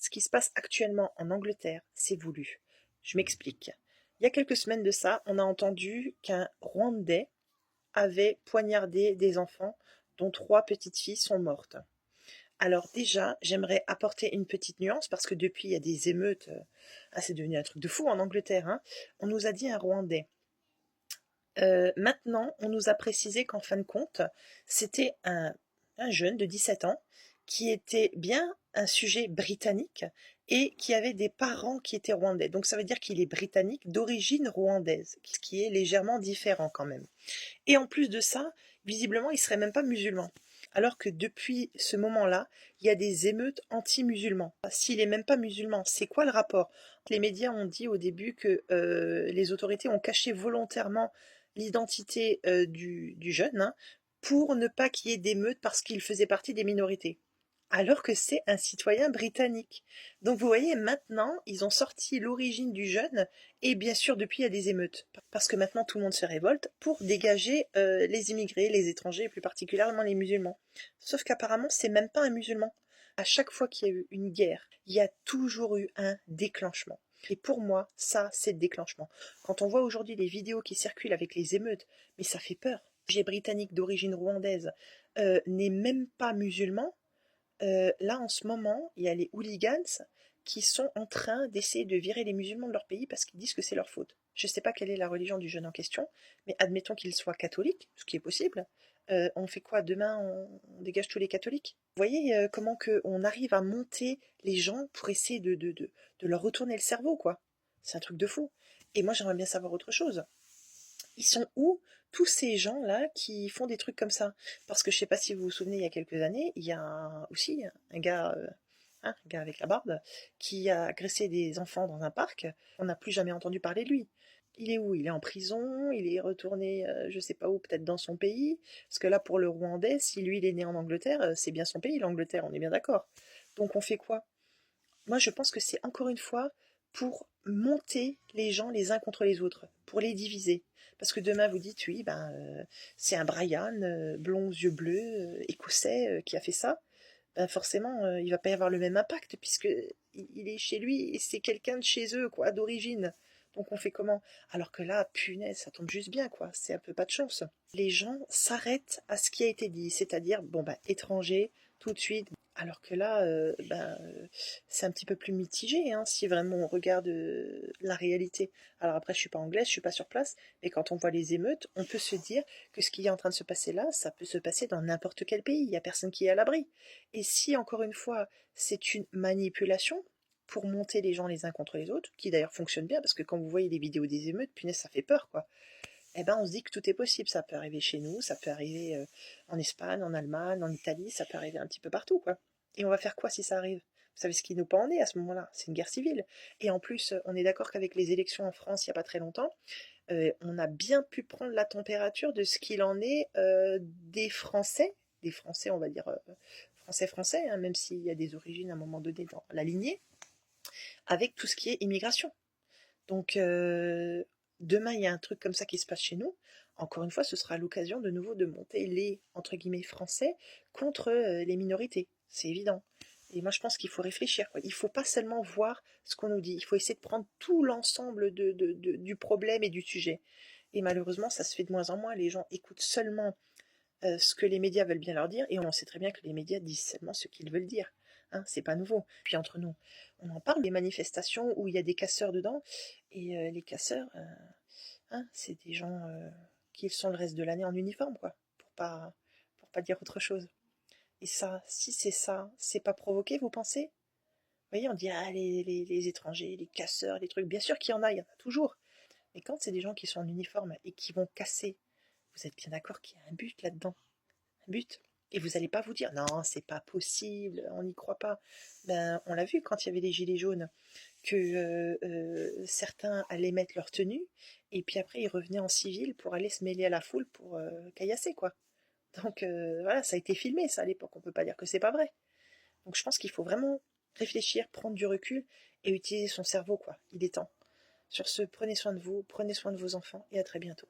Ce qui se passe actuellement en Angleterre, c'est voulu. Je m'explique. Il y a quelques semaines de ça, on a entendu qu'un Rwandais avait poignardé des enfants dont 3 petites filles sont mortes. Alors déjà, j'aimerais apporter une petite nuance parce que depuis il y a des émeutes, c'est devenu un truc de fou en Angleterre, hein. On nous a dit un Rwandais. Maintenant, on nous a précisé qu'en fin de compte, c'était un jeune de 17 ans qui était bien un sujet britannique et qui avait des parents qui étaient rwandais. Donc ça veut dire qu'il est britannique d'origine rwandaise, ce qui est légèrement différent quand même. Et en plus de ça, visiblement, il serait même pas musulman. Alors que depuis ce moment-là, il y a des émeutes anti-musulmans. S'il est même pas musulman, c'est quoi le rapport? Les médias ont dit au début que les autorités ont caché volontairement l'identité du jeune, hein, pour ne pas qu'il y ait d'émeutes parce qu'il faisait partie des minorités. Alors que c'est un citoyen britannique. Donc vous voyez, maintenant, ils ont sorti l'origine du jeune, et bien sûr, depuis, il y a des émeutes. Parce que maintenant, tout le monde se révolte pour dégager les immigrés, les étrangers, et plus particulièrement les musulmans. Sauf qu'apparemment, c'est même pas un musulman. À chaque fois qu'il y a eu une guerre, il y a toujours eu un déclenchement. Et pour moi, ça, c'est le déclenchement. Quand on voit aujourd'hui les vidéos qui circulent avec les émeutes, mais ça fait peur. J'ai britannique d'origine rwandaise n'est même pas musulman. Là, en ce moment, il y a les hooligans qui sont en train d'essayer de virer les musulmans de leur pays parce qu'ils disent que c'est leur faute. Je ne sais pas quelle est la religion du jeune en question, mais admettons qu'il soit catholique, ce qui est possible. On fait quoi demain? On dégage tous les catholiques? Vous voyez comment on arrive à monter les gens pour essayer de leur retourner le cerveau, quoi. C'est un truc de fou. Et moi, j'aimerais bien savoir autre chose. Ils sont où tous ces gens-là qui font des trucs comme ça? Parce que je sais pas si vous vous souvenez, il y a quelques années, il y a aussi un gars, un gars avec la barbe, qui a agressé des enfants dans un parc. On n'a plus jamais entendu parler de lui. Il est où? Il est en prison, il est retourné, je sais pas où, peut-être dans son pays. Parce que là, pour le Rwandais, si lui, il est né en Angleterre, c'est bien son pays, l'Angleterre, on est bien d'accord. Donc on fait quoi? Moi, je pense que c'est encore une fois pour monter les gens les uns contre les autres, pour les diviser. Parce que demain, vous dites, oui, c'est un Brian, blond aux yeux bleus, écossais, qui a fait ça. Ben forcément, il va pas y avoir le même impact, puisque il est chez lui et c'est quelqu'un de chez eux, quoi, d'origine. Donc on fait comment? Alors que là, punaise, ça tombe juste bien, quoi. C'est un peu pas de chance. Les gens s'arrêtent à ce qui a été dit, c'est-à-dire, bon, étranger, tout de suite. Alors que là, c'est un petit peu plus mitigé, hein, si vraiment on regarde la réalité. Alors après, je suis pas anglaise, je suis pas sur place, mais quand on voit les émeutes, on peut se dire que ce qui est en train de se passer là, ça peut se passer dans n'importe quel pays. Il y a personne qui est à l'abri. Et si, encore une fois, c'est une manipulation pour monter les gens les uns contre les autres, qui d'ailleurs fonctionne bien, parce que quand vous voyez les vidéos des émeutes, punaise, ça fait peur, quoi. Eh ben, on se dit que tout est possible. Ça peut arriver chez nous, ça peut arriver en Espagne, en Allemagne, en Italie, ça peut arriver un petit peu partout, quoi. Et on va faire quoi si ça arrive? Vous savez ce qui nous pend en est à ce moment-là? C'est une guerre civile. Et en plus, on est d'accord qu'avec les élections en France il n'y a pas très longtemps, on a bien pu prendre la température de ce qu'il en est des Français, on va dire français, hein, même s'il y a des origines à un moment donné dans la lignée, avec tout ce qui est immigration. Donc demain, il y a un truc comme ça qui se passe chez nous. Encore une fois, ce sera l'occasion de nouveau de monter les, entre guillemets, Français contre les minorités. C'est évident. Et moi, je pense qu'il faut réfléchir, quoi. Il ne faut pas seulement voir ce qu'on nous dit. Il faut essayer de prendre tout l'ensemble du problème et du sujet. Et malheureusement, ça se fait de moins en moins. Les gens écoutent seulement ce que les médias veulent bien leur dire, et on sait très bien que les médias disent seulement ce qu'ils veulent dire. Hein, c'est pas nouveau. Puis entre nous, on en parle des manifestations où il y a des casseurs dedans, et les casseurs, hein, c'est des gens qui sont le reste de l'année en uniforme, quoi, pour pas dire autre chose. Et ça, si c'est ça, c'est pas provoqué, vous pensez? Vous voyez, on dit, ah, les étrangers, les casseurs, les trucs, bien sûr qu'il y en a toujours. Mais quand c'est des gens qui sont en uniforme et qui vont casser, vous êtes bien d'accord qu'il y a un but là-dedans? But. Et vous n'allez pas vous dire, non, c'est pas possible, on n'y croit pas. Ben, on l'a vu quand il y avait les gilets jaunes, que certains allaient mettre leur tenue, et puis après ils revenaient en civil pour aller se mêler à la foule pour caillasser, quoi. Donc voilà, ça a été filmé, ça, à l'époque, on peut pas dire que c'est pas vrai. Donc je pense qu'il faut vraiment réfléchir, prendre du recul, et utiliser son cerveau, quoi. Il est temps. Sur ce, prenez soin de vous, prenez soin de vos enfants, et à très bientôt.